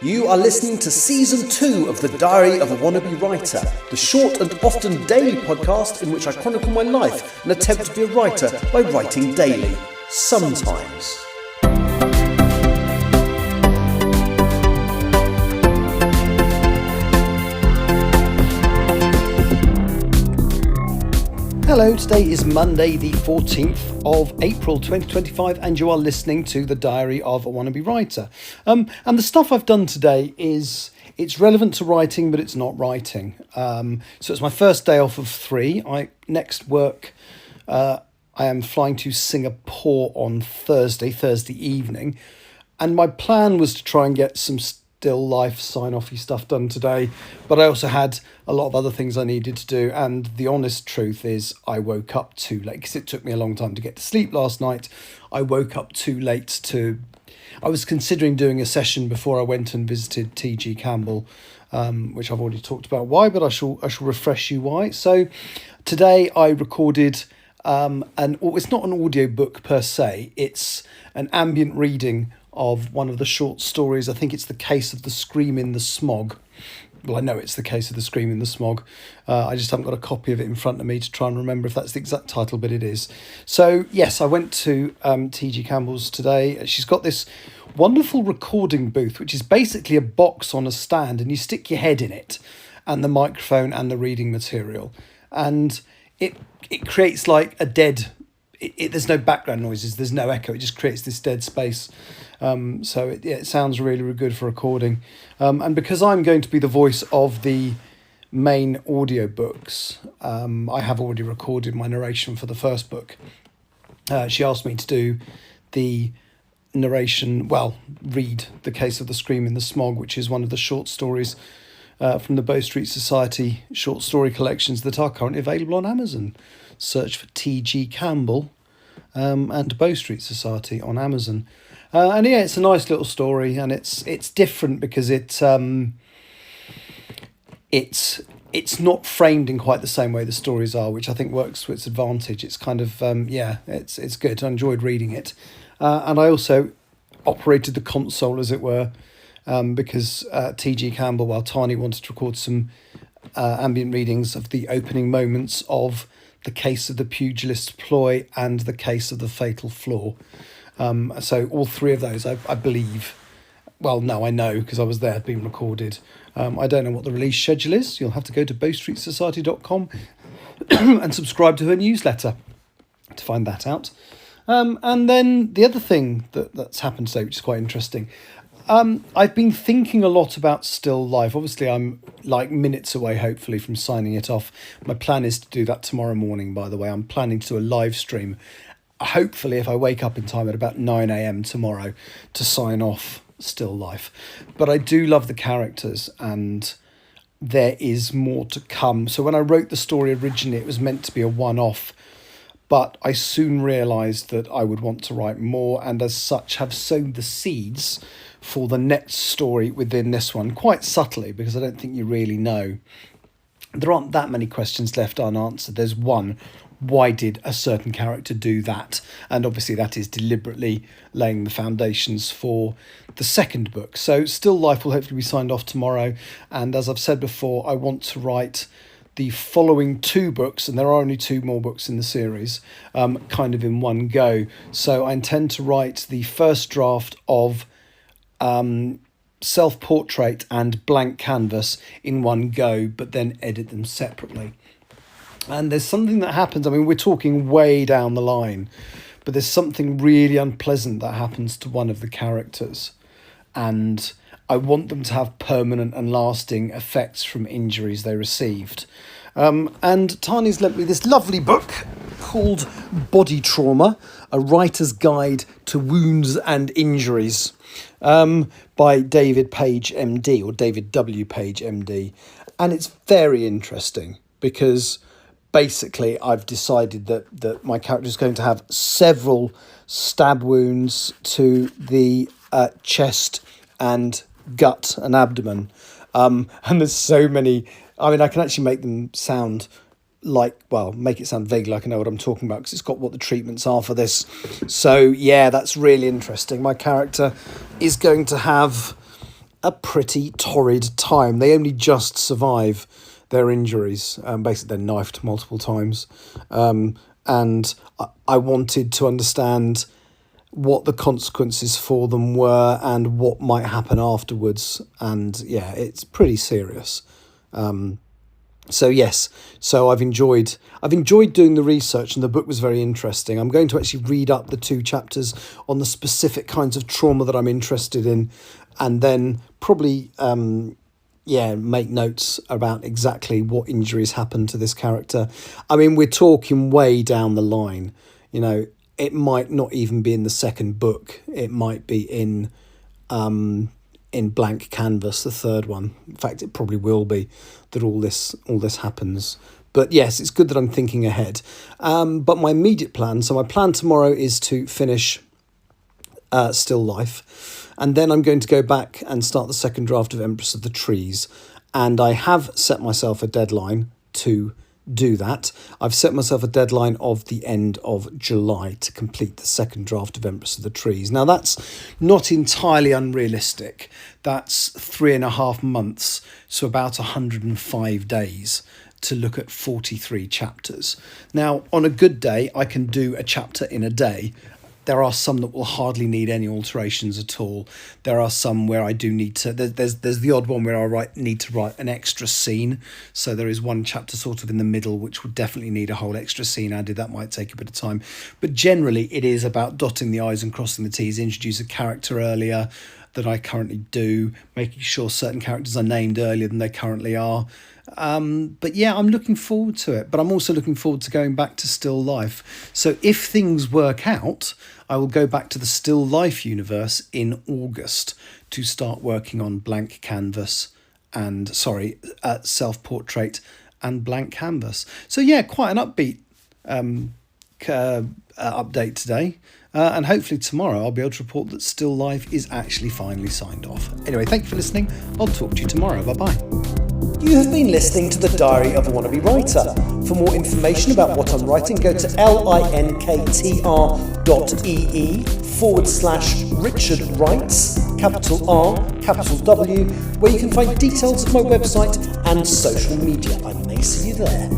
You are listening to Season 2 of The Diary of a Wannabe Writer, the short and often daily podcast in which I chronicle my life and attempt to be a writer by writing daily. Sometimes. Hello, today is Monday the 14th of April 2025 and you are listening to The Diary of a Wannabe Writer. And the stuff I've done today it's relevant to writing, but it's not writing. So it's my first day off of 3. Next work, I am flying to Singapore on Thursday evening. And my plan was to try and get some still life sign-offy stuff done today, but I also had a lot of other things I needed to do, and the honest truth is I woke up too late because it took me a long time to get to sleep last night. I woke up too late I was considering doing a session before I went and visited T.G. Campbell, which I've already talked about why, but I shall refresh you why. So today I recorded it's not an audio book per se, it's an ambient reading of one of the short stories. I think it's The Case of the Scream in the Smog. Well, I know it's The Case of the Scream in the Smog. I just haven't got a copy of it in front of me to try and remember if that's the exact title, but it is. So, yes, I went to T.G. Campbell's today. She's got this wonderful recording booth, which is basically a box on a stand, and you stick your head in it, and the microphone and the reading material. And it creates like a dead... there's no background noises, there's no echo, it just creates this dead space. So it sounds really, really good for recording. And because I'm going to be the voice of the main audiobooks, I have already recorded my narration for the first book. She asked me to do the narration, read The Case of the Scream in the Smog, which is one of the short stories from the Bow Street Society short story collections that are currently available on Amazon. Search for T.G. Campbell and Bow Street Society on Amazon. And yeah, it's a nice little story, and it's different because it's not framed in quite the same way the stories are, which I think works to its advantage. It's kind of it's good. I enjoyed reading it, and I also operated the console, as it were, because T.G. Campbell, while Tani wanted to record some ambient readings of the opening moments of The Case of the Pugilist's Ploy and The Case of the Fatal Flaw. So all three of those, I believe, I know because I was there, had been recorded. I don't know what the release schedule is. You'll have to go to bowstreetsociety.com and subscribe to her newsletter to find that out. And then the other thing that's happened today, which is quite interesting, I've been thinking a lot about still life. Obviously, I'm like minutes away, hopefully, from signing it off. My plan is to do that tomorrow morning, by the way. I'm planning to do a live stream, hopefully, if I wake up in time at about 9 a.m. tomorrow to sign off still life. But I do love the characters, and there is more to come. So when I wrote the story originally, it was meant to be a one-off, but I soon realised that I would want to write more, and as such have sown the seeds for the next story within this one, quite subtly, because I don't think you really know. There aren't that many questions left unanswered. There's one: why did a certain character do that? And obviously that is deliberately laying the foundations for the second book. So Still Life will hopefully be signed off tomorrow, and as I've said before, I want to write the following 2 books, and there are only 2 more books in the series, kind of in one go. So I intend to write the first draft of Self-Portrait and Blank Canvas in one go, but then edit them separately. And there's something that happens, we're talking way down the line, but there's something really unpleasant that happens to one of the characters, and I want them to have permanent and lasting effects from injuries they received. And Tani's lent me this lovely book called Body Trauma, A Writer's Guide to Wounds and Injuries, by David Page MD, or David W. Page MD. And it's very interesting because basically I've decided that my character is going to have several stab wounds to the chest and gut and abdomen. And there's so many... I can actually make them sound make it sound vaguely like I know what I'm talking about, because it's got what the treatments are for this. So, yeah, that's really interesting. My character is going to have a pretty torrid time. They only just survive their injuries. Basically, they're knifed multiple times. And I wanted to understand what the consequences for them were and what might happen afterwards. And yeah, it's pretty serious. So I've enjoyed doing the research, and the book was very interesting. I'm going to actually read up the 2 chapters on the specific kinds of trauma that I'm interested in, and then probably make notes about exactly what injuries happened to this character. I mean, we're talking way down the line. You know, it might not even be in the second book. It might be in Blank Canvas, the third one. In fact, it probably will be that all this happens. But yes, it's good that I'm thinking ahead. But my immediate plan, so my plan tomorrow is to finish Still Life, and then I'm going to go back and start the second draft of Empress of the Trees. And I have set myself a deadline to do that. I've set myself a deadline of the end of July to complete the second draft of Empress of the Trees. Now, that's not entirely unrealistic. That's 3.5 months, so about 105 days to look at 43 chapters. Now, on a good day, I can do a chapter in a day. There are some that will hardly need any alterations at all. There are some where I do need to... There's the odd one where I need to write an extra scene. So there is one chapter sort of in the middle which would definitely need a whole extra scene added. That might take a bit of time. But generally, it is about dotting the I's and crossing the T's, introduce a character earlier that I currently do, making sure certain characters are named earlier than they currently are. But yeah, I'm looking forward to it. But I'm also looking forward to going back to Still Life. So if things work out, I will go back to the Still Life universe in August to start working on Blank Canvas and, Self-Portrait and Blank Canvas. So yeah, quite an upbeat update today. And hopefully tomorrow I'll be able to report that Still Life is actually finally signed off. Anyway, thank you for listening. I'll talk to you tomorrow. Bye-bye. You have been listening to the Diary of a Wannabe Writer. For more information about what I'm writing, go to linktr.ee/Richard Writes, capital R, capital W, where you can find details of my website and social media. I may see you there.